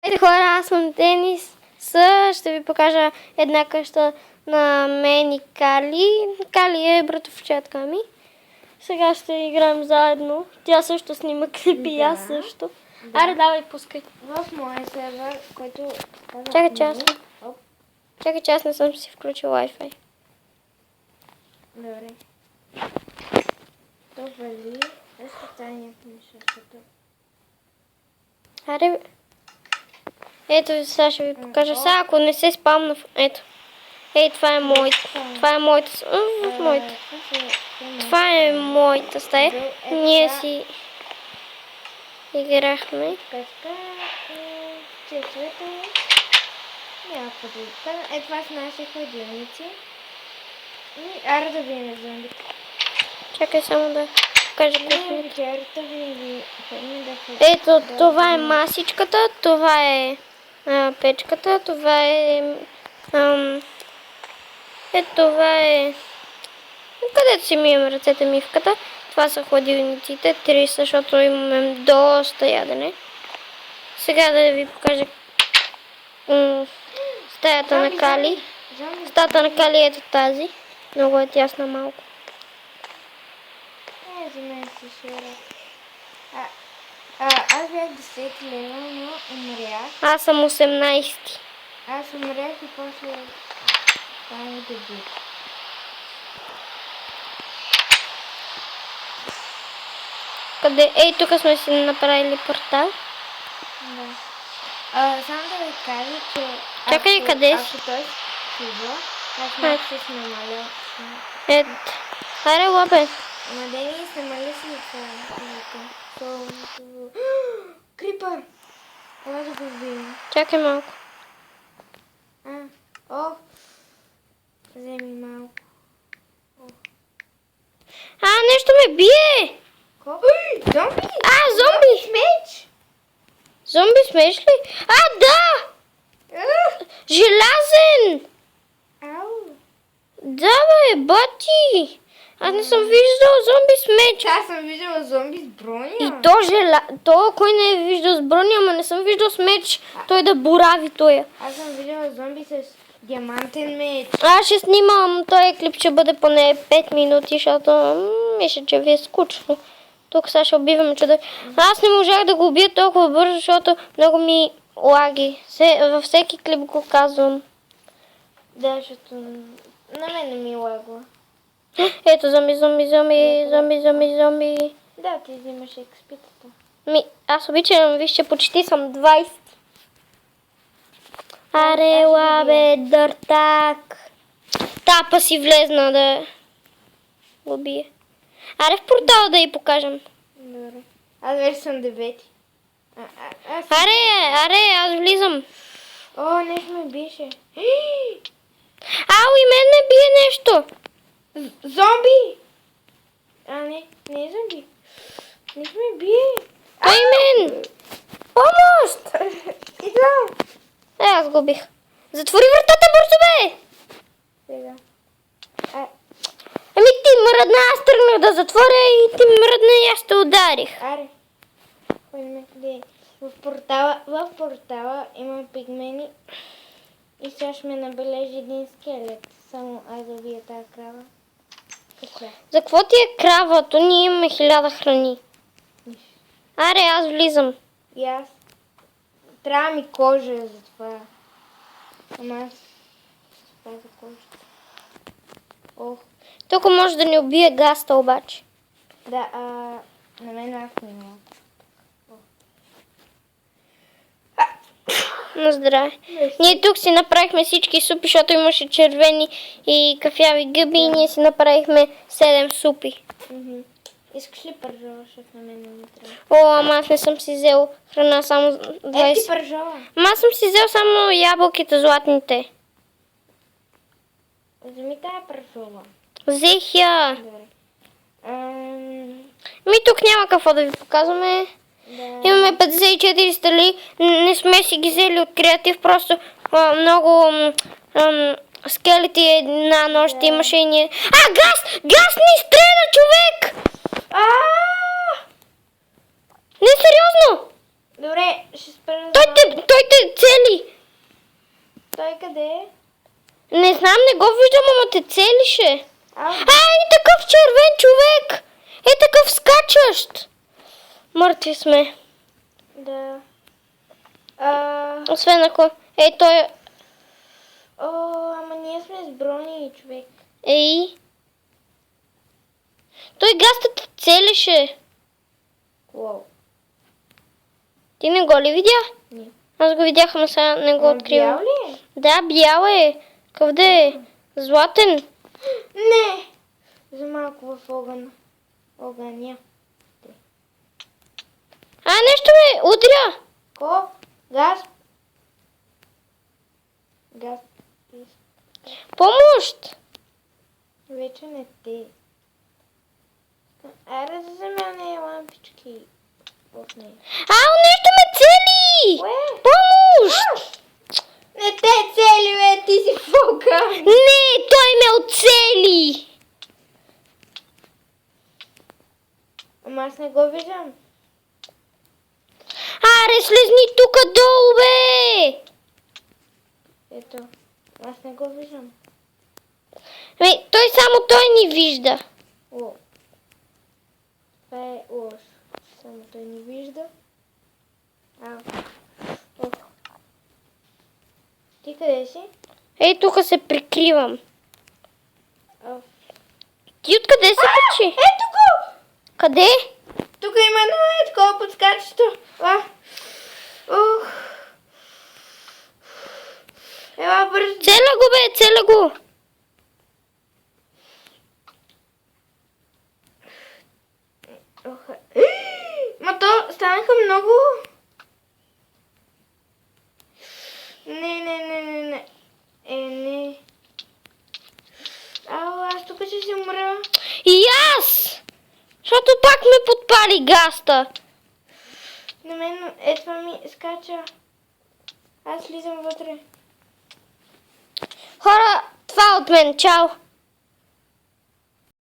Здравейте хора, аз съм Денис. Ще ви покажа една къща на мен и Кали. Кали е братовчетка ми. Сега ще играем заедно. Тя също снима клипи и аз също. Да. Аре, давай, пускай. В моя сервер, който... Чакай, че аз не съм си включил Wi-Fi. Добре. То вали. Ще стане някакво нещото. Аре, ето сега ще ви покажа. Сега ако не се спамна... Ето. Ей, това е моята. Това е моята. Това е моята стая. Ние си играхме. Къща чешвата няма подвижка. Е, това са наши хладилници. И аре да видим зомбите. Чакай само да покажа Не, вечерта винаги ходим да ходим. Ето, това е масичката, това е печката, това е... Ето, това е... Където си мием ръцете, мивката. Това са хладилниците, 3, защото имаме доста ядене. Сега да ви покажа стаята на Кали. Стаята на Кали е ето тази. Много е тясна малко. За мен си шира. Аз бях 10 лева, но умрях. Аз съм 18. Аз умрях и после стана дебют. Къде? Ей, тук сме си направили портал. Да. Само да ви кажа, че... Чакай, къде си? Ако той стига, аз малко ще се намаля. Ето. Аре, лапе. Ама Дени, намали си това. Крипър! Ела да го видим. Чакай малко. Вземи малко. Нещо ме бие! Зомби! Зомби! Смеч! Зомби с меч ли? Да! Желязен! Ау! Да, бе, бати! Аз не съм виждал зомби с меч. Аз съм виждала зомби с броня. И то кой не е виждал с броня, ама не съм виждал с меч. Той да борави тоя. Аз съм виждала зомби с диамантен меч. Аз ще снимам този клип, ще бъде поне 5 минути, защото мисля, че ви е скучно. Тук сега ще убиваме чудо. Аз не можах да го убия толкова бързо, защото много ми лаги. Във всеки клип го казвам. Да, защото на мен не ми лагва. Ето, зомби. Да, ти взимаш експитата. Аз обичам, виж, че почти съм 20. Аре, лабе, дъртак. Тапа си влезна да го бие. Аре в портала да й покажем. Добре. Аз вече съм 9. Аре, аз влизам. Нещо ме биеше. И мен ме бие нещо. Зомби! Не е зомби. Нещо ме бие. Той мен. Помощ! Идвам. Аз го бих. Затвори вратата, бързо, бе! Сега. Ти мръдна, аз тръгнах да затворя и ти мръдна и аз те ударих. Аре. Ходим къде? В портала има пигмени и сега ще ме набележи един скелет. Само да вия тази крава. Какво е? За какво ти е кравато? Ние имаме 1000 храни. Аре, аз влизам. И аз. Трябва ми кожа за това. Ама аз това за кожата. Тук може да ни убие гаста обаче. Да, на мен аз не мога. На здраве. Ние тук си направихме всички супи, защото имаше червени и кафяви гъби и ние си направихме 7 супи. Искаш ли пържола, защото на мен не трябва? Ама аз не съм си взел храна, само 20. Ти пържола. Ама аз съм си взел само ябълките, златните. Вземи тая пържола. Взех я. Добре. Тук няма какво да ви показваме. Да. Имаме 54 стали, не сме си ги взели от креатив, просто много скелети една нощ имаше и ние... Газ! Газ ни стреля, човек! Не, сериозно! Добре, ще спра. Той те цели. Той къде е? Не знам, не го виждам, ама те целише. А, И такъв червен човек. Такъв скачащ. Мъртви сме. да. Освен ако... той... Ама ние сме с брони, човек. Той гаста те целише. Уау. Ти не го ли видя? Не. Аз го видях, но сега не го откривам. Бял ли е? Да, бял е. Къде е? Златен. Не! За малко в огъня. Нещо ме удря. Ко? Газ? Газ. Помощ. Вече не те. Айде да замяне лампички в нея. Нещо ме цели. Кое? Помощ. Не те цели, бе, ти си фока. Не, той ме оцели. Ама аз не го виждам. Слезни тука долу, бе. Ето, аз не го виждам. Само той ни вижда. О. Това е лошо. Само той не вижда. Ох. Ти къде си? Тук се прикривам. Ох. Ти откъде се качи? Ето го! Къде? Тук има едно такова подскачащо. Ух. Ела бързо. Целя го, бе, целя го. Ма то станаха много. Не. Не. Аз тук ще си умра. И аз! Защото пак ме подпали гаста. На мен това ми скача. Аз влизам вътре. Хора, това от мен. Чао!